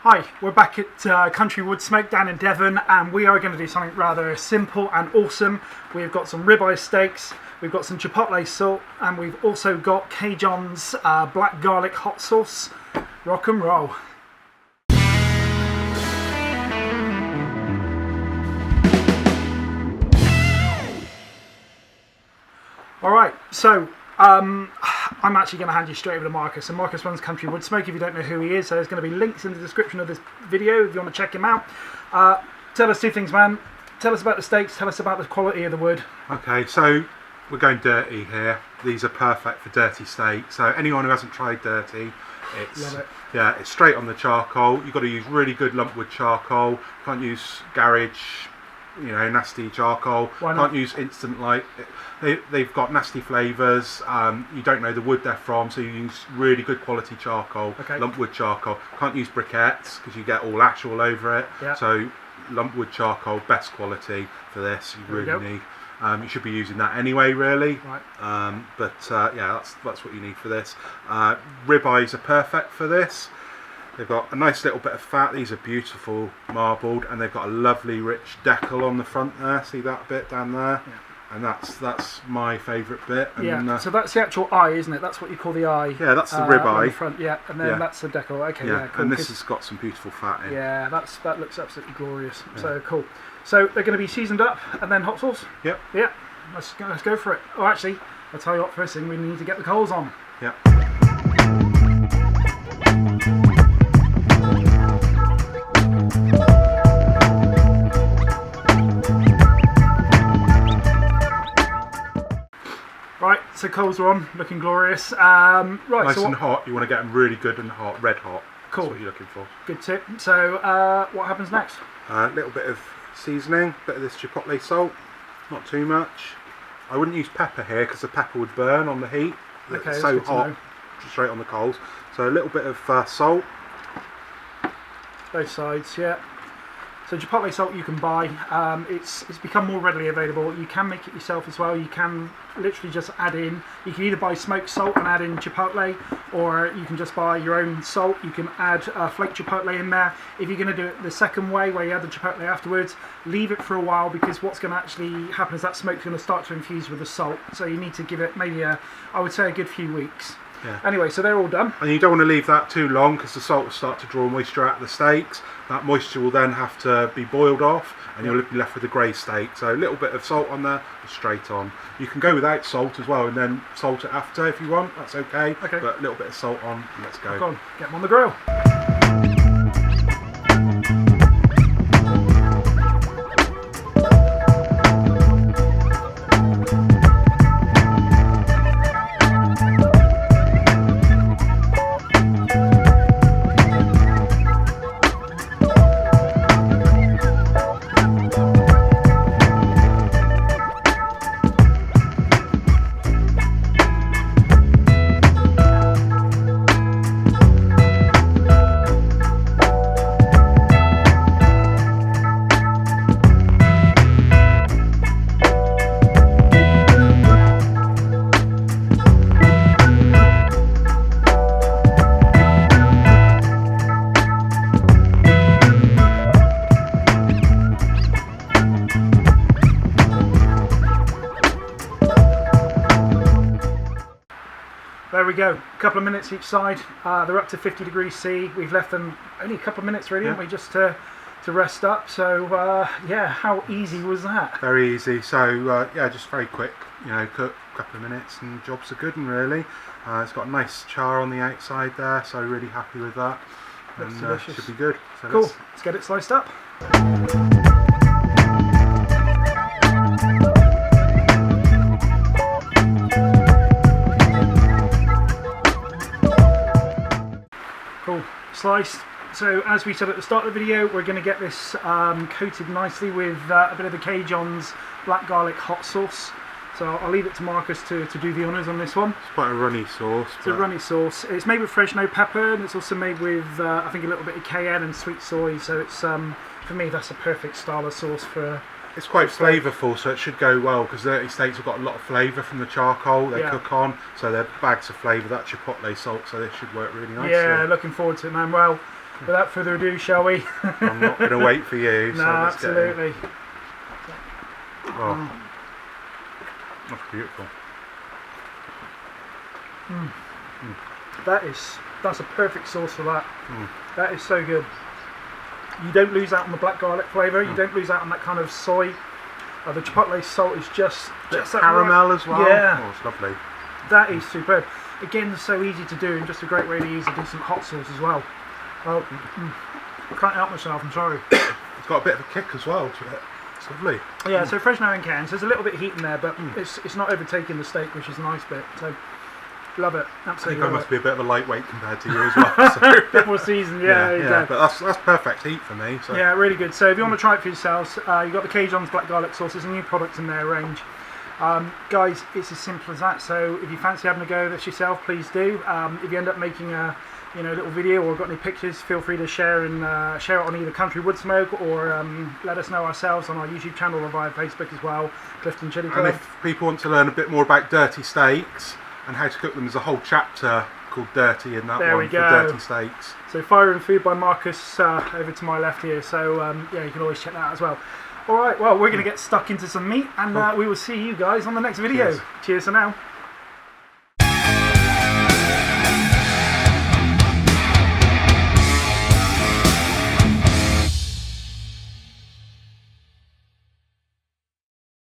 Hi, we're back at Country Woodsmoke down in Devon, and we are going to do something rather simple and awesome. We've got some ribeye steaks, we've got some chipotle salt, and we've also got CaJohn's black garlic hot sauce. Rock and roll. Alright, so I'm actually going to hand you straight over to Marcus, and Marcus runs Country Woodsmoke if you don't know who he is, so there's going to be links in the description of this video if you want to check him out. Tell us two things, man. Tell us about the steaks, tell us about the quality of the wood. Okay, so we're going dirty here. These are perfect for dirty steak, so anyone who hasn't tried dirty, it's straight on the charcoal. You've got to use really good lumpwood charcoal. You can't use garage, you know, nasty charcoal. Why not? Can't use instant light. They've got nasty flavours. You don't know the wood they're from, so you use really good quality charcoal, lumpwood charcoal. Can't use briquettes because you get all ash all over it. Yeah. So lumpwood charcoal, best quality for this. You really need. You should be using that anyway, really. Right. Yeah, that's what you need for this. Ribeyes are perfect for this. They've got a nice little bit of fat. These are beautiful marbled, and they've got a lovely rich decal on the front there. See that bit down there? Yeah. And that's my favourite bit. And, yeah, so that's the actual eye, isn't it? That's what you call the eye. Yeah, that's the ribeye. On the front, yeah, and then that's the decal. Okay, yeah, cool. And this has got some beautiful fat in. Yeah, that looks absolutely glorious. Yeah. So cool. So they're going to be seasoned up, and then hot sauce. Yep. Yeah. Let's go for it. Oh, actually, I'll tell you what. First thing, we need to get the coals on. Yep. Right, so coals are on, looking glorious. Right, nice so and hot. You want to get them really good and hot, red hot. Cool. That's what you're looking for. Good tip. So, what happens next? A little bit of seasoning, bit of this chipotle salt, not too much. I wouldn't use pepper here because the pepper would burn on the heat. Okay, it's so hot, straight on the coals. So a little bit of salt. Both sides, yeah. So chipotle salt you can buy. It's become more readily available. You can make it yourself as well. You can literally just add in. You can either buy smoked salt and add in chipotle, or you can just buy your own salt. You can add flake chipotle in there. If you're going to do it the second way, where you add the chipotle afterwards, leave it for a while, because what's going to actually happen is that smoke's going to start to infuse with the salt. So you need to give it maybe I would say a good few weeks. Yeah. Anyway, so they're all done. And you don't want to leave that too long because the salt will start to draw moisture out of the steaks. That moisture will then have to be boiled off, and you'll be left with a grey steak. So a little bit of salt on there, straight on. You can go without salt as well and then salt it after if you want, that's okay. But a little bit of salt on, and let's go. Go on, get them on the grill. There we go, a couple of minutes each side. They're up to 50 degrees C. We've left them only a couple of minutes really, haven't we, just to rest up. So yeah, how easy was that? Very easy. So yeah, just very quick, you know, cook a couple of minutes and jobs are good. And really, it's got a nice char on the outside there, so really happy with that. Looks and delicious. Should be good. So Cool, let's get it sliced up. Cool, sliced. So as we said at the start of the video, we're going to get this coated nicely with a bit of the CaJohn's black garlic hot sauce. So I'll leave it to Marcus to do the honours on this one. It's quite a runny sauce. It's a runny sauce. It's made with fresh no pepper, and it's also made with I think a little bit of cayenne and sweet soy. So it's for me that's a perfect style of sauce for It's quite flavourful, so it should go well, because Dirty Steaks have got a lot of flavour from the charcoal they cook on, so they're bags of flavour, that chipotle salt, so this should work really nicely. Yeah, looking forward to it, man. Well, without further ado, shall we? I'm not going to wait for you. No, So let's absolutely. Get in. Oh, that's beautiful. That's a perfect sauce for that. That is so good. You don't lose out on the black garlic flavour. You don't lose out on that kind of soy. The chipotle salt is just that caramel as well. Yeah, oh, it's lovely. That is superb. Again, so easy to do, and just a great way to use a decent hot sauce as well. I can't help myself. I'm sorry. It's got a bit of a kick as well to it. It's lovely. Yeah, so fresh now in cans. There's a little bit of heat in there, but it's not overtaking the steak, which is a nice bit. So love it. Absolutely. I think I must be a bit of a lightweight compared to you as well. So. A bit more seasoned, yeah. But that's perfect heat for me. So. Yeah, really good. So if you want to try it for yourselves, you've got the CaJohn's black garlic sauce. There's a new product in their range. Guys, it's as simple as that. So if you fancy having a go at this yourself, please do. If you end up making a little video or got any pictures, feel free to share it on either Country Woodsmoke or let us know ourselves on our YouTube channel or via Facebook as well, Clifton Chilli Club. And if people want to learn a bit more about dirty steaks and how to cook them, there's a whole chapter called Dirty in that one for dirty steaks. So Fire and Food by Marcus over to my left here. So you can always check that out as well. All right, well, we're going to get stuck into some meat, and we will see you guys on the next video. Cheers for now.